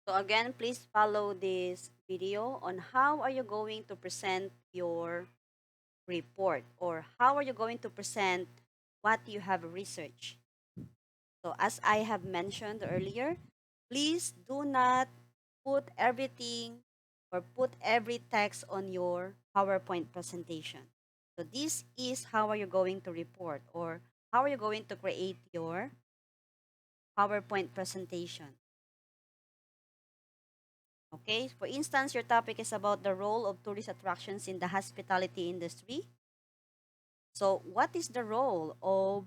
So again, please follow this video on how are you going to present your report or how are you going to present what you have researched. So as I have mentioned earlier, please do not put everything or put every text on your PowerPoint presentation. So this is how are you going to report or how are you going to create your PowerPoint presentation. Okay, for instance, your topic is about the role of tourist attractions in the hospitality industry. So, what is the role of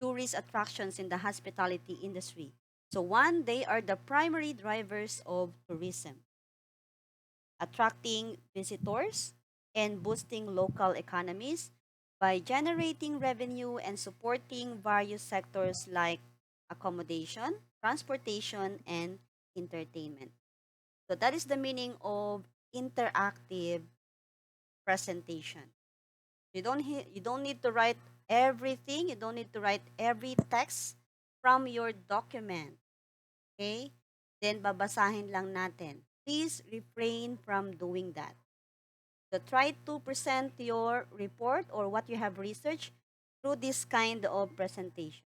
tourist attractions in the hospitality industry? So, one, they are the primary drivers of tourism, attracting visitors and boosting local economies by generating revenue and supporting various sectors like accommodation, transportation, and entertainment. So that is the meaning of interactive presentation. You don't need to write everything. You don't need to write every text from your document. Okay? Then babasahin lang natin. Please refrain from doing that. So try to present your report or what you have researched through this kind of presentation.